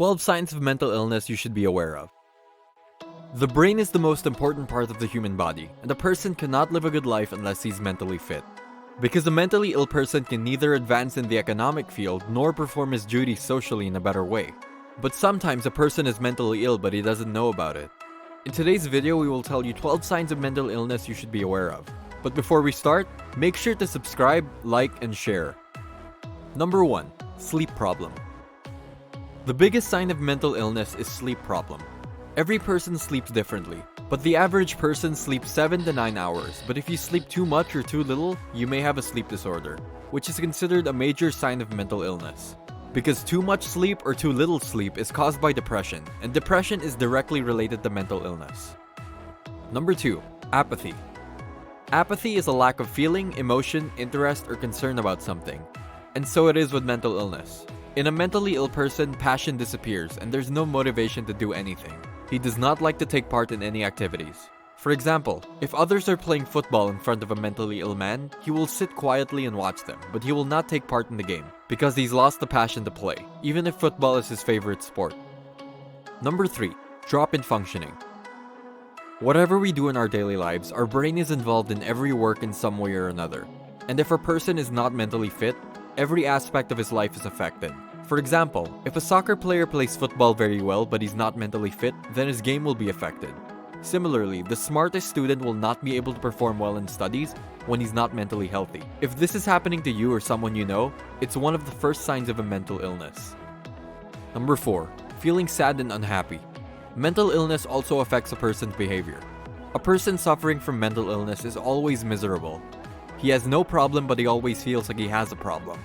12 signs of mental illness you should be aware of. The brain is the most important part of the human body, and a person cannot live a good life unless he's mentally fit. Because a mentally ill person can neither advance in the economic field nor perform his duties socially in a better way. But sometimes a person is mentally ill but he doesn't know about it. In today's video, we will tell you 12 signs of mental illness you should be aware of. But before we start, make sure to subscribe, like, and share. Number 1. Sleep problem. The biggest sign of mental illness is sleep problem. Every person sleeps differently, but the average person sleeps 7 to 9 hours. But if you sleep too much or too little, you may have a sleep disorder, which is considered a major sign of mental illness. Because too much sleep or too little sleep is caused by depression, and depression is directly related to mental illness. Number 2. Apathy. Apathy is a lack of feeling, emotion, interest, or concern about something. And so it is with mental illness. In a mentally ill person, passion disappears and there's no motivation to do anything. He does not like to take part in any activities. For example, if others are playing football in front of a mentally ill man, he will sit quietly and watch them, but he will not take part in the game because he's lost the passion to play, even if football is his favorite sport. Number 3. Drop in functioning. Whatever we do in our daily lives, our brain is involved in every work in some way or another. And if a person is not mentally fit, every aspect of his life is affected. For example, if a soccer player plays football very well but he's not mentally fit, then his game will be affected. Similarly, the smartest student will not be able to perform well in studies when he's not mentally healthy. If this is happening to you or someone you know, it's one of the first signs of a mental illness. Number 4. Feeling sad and unhappy. Mental illness also affects a person's behavior. A person suffering from mental illness is always miserable. He has no problem, but he always feels like he has a problem.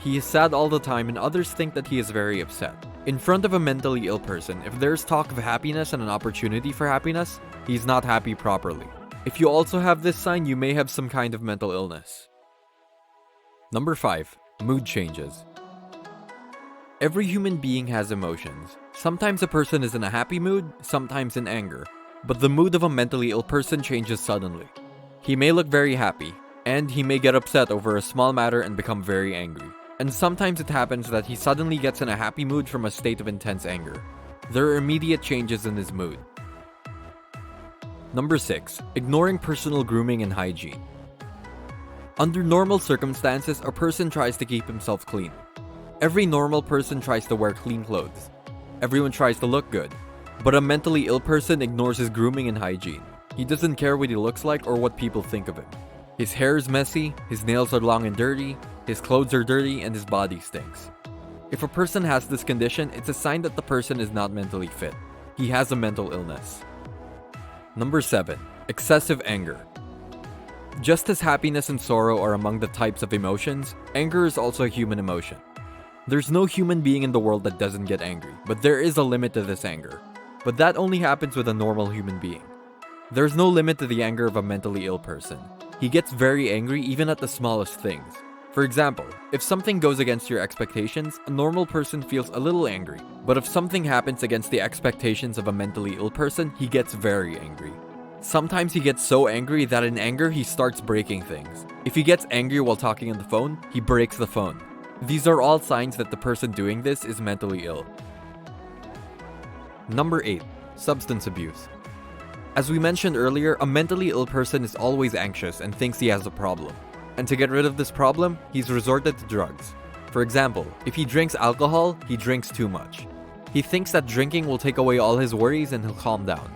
He is sad all the time and others think that he is very upset. In front of a mentally ill person, if there's talk of happiness and an opportunity for happiness, he's not happy properly. If you also have this sign, you may have some kind of mental illness. Number 5. Mood changes. Every human being has emotions. Sometimes a person is in a happy mood, sometimes in anger. But the mood of a mentally ill person changes suddenly. He may look very happy, and he may get upset over a small matter and become very angry. And sometimes it happens that he suddenly gets in a happy mood from a state of intense anger. There are immediate changes in his mood. Number 6. Ignoring personal grooming and hygiene. Under normal circumstances, a person tries to keep himself clean. Every normal person tries to wear clean clothes. Everyone tries to look good. But a mentally ill person ignores his grooming and hygiene. He doesn't care what he looks like or what people think of him. His hair is messy, his nails are long and dirty, his clothes are dirty, and his body stinks. If a person has this condition, it's a sign that the person is not mentally fit. He has a mental illness. Number 7. Excessive anger. Just as happiness and sorrow are among the types of emotions, anger is also a human emotion. There's no human being in the world that doesn't get angry, but there is a limit to this anger. But that only happens with a normal human being. There's no limit to the anger of a mentally ill person. He gets very angry even at the smallest things. For example, if something goes against your expectations, a normal person feels a little angry. But if something happens against the expectations of a mentally ill person, he gets very angry. Sometimes he gets so angry that in anger he starts breaking things. If he gets angry while talking on the phone, he breaks the phone. These are all signs that the person doing this is mentally ill. Number 8. Substance abuse. As we mentioned earlier, a mentally ill person is always anxious and thinks he has a problem. And to get rid of this problem, he's resorted to drugs. For example, if he drinks alcohol, he drinks too much. He thinks that drinking will take away all his worries and he'll calm down.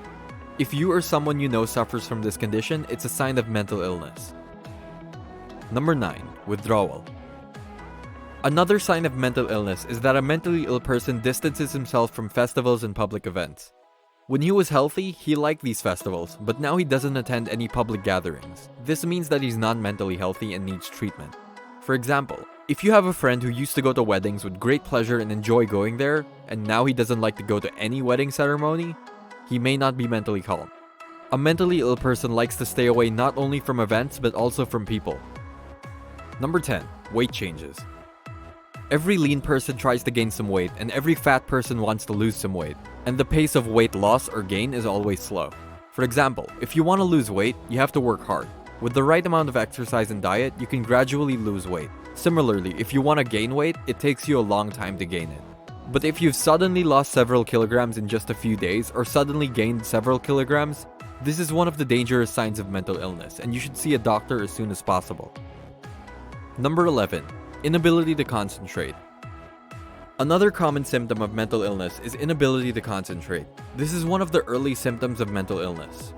If you or someone you know suffers from this condition, it's a sign of mental illness. Number 9. Withdrawal. Another sign of mental illness is that a mentally ill person distances himself from festivals and public events. When he was healthy, he liked these festivals, but now he doesn't attend any public gatherings. This means that he's not mentally healthy and needs treatment. For example, if you have a friend who used to go to weddings with great pleasure and enjoy going there, and now he doesn't like to go to any wedding ceremony, he may not be mentally calm. A mentally ill person likes to stay away not only from events, but also from people. Number 10. Weight changes. Every lean person tries to gain some weight, and every fat person wants to lose some weight. And the pace of weight loss or gain is always slow. For example, if you want to lose weight, you have to work hard. With the right amount of exercise and diet, you can gradually lose weight. Similarly, if you want to gain weight, it takes you a long time to gain it. But if you've suddenly lost several kilograms in just a few days or suddenly gained several kilograms, this is one of the dangerous signs of mental illness, and you should see a doctor as soon as possible. Number 11. Inability to concentrate. Another common symptom of mental illness is inability to concentrate. This is one of the early symptoms of mental illness.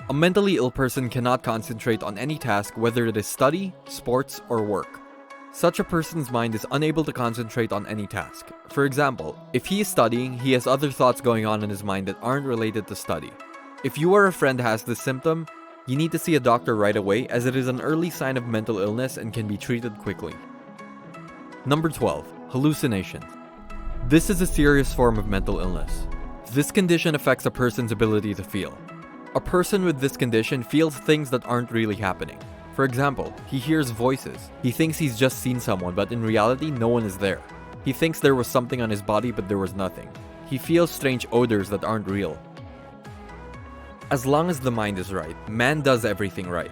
A mentally ill person cannot concentrate on any task, whether it is study, sports, or work. Such a person's mind is unable to concentrate on any task. For example, if he is studying, he has other thoughts going on in his mind that aren't related to study. If you or a friend has this symptom, you need to see a doctor right away, as it is an early sign of mental illness and can be treated quickly. Number 12. Hallucinations. This is a serious form of mental illness. This condition affects a person's ability to feel. A person with this condition feels things that aren't really happening. For example, he hears voices. He thinks he's just seen someone, but in reality, no one is there. He thinks there was something on his body, but there was nothing. He feels strange odors that aren't real. As long as the mind is right, man does everything right.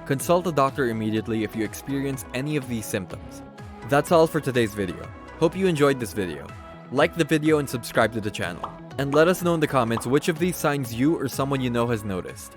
Consult a doctor immediately if you experience any of these symptoms. That's all for today's video. Hope you enjoyed this video. Like the video and subscribe to the channel. And let us know in the comments which of these signs you or someone you know has noticed.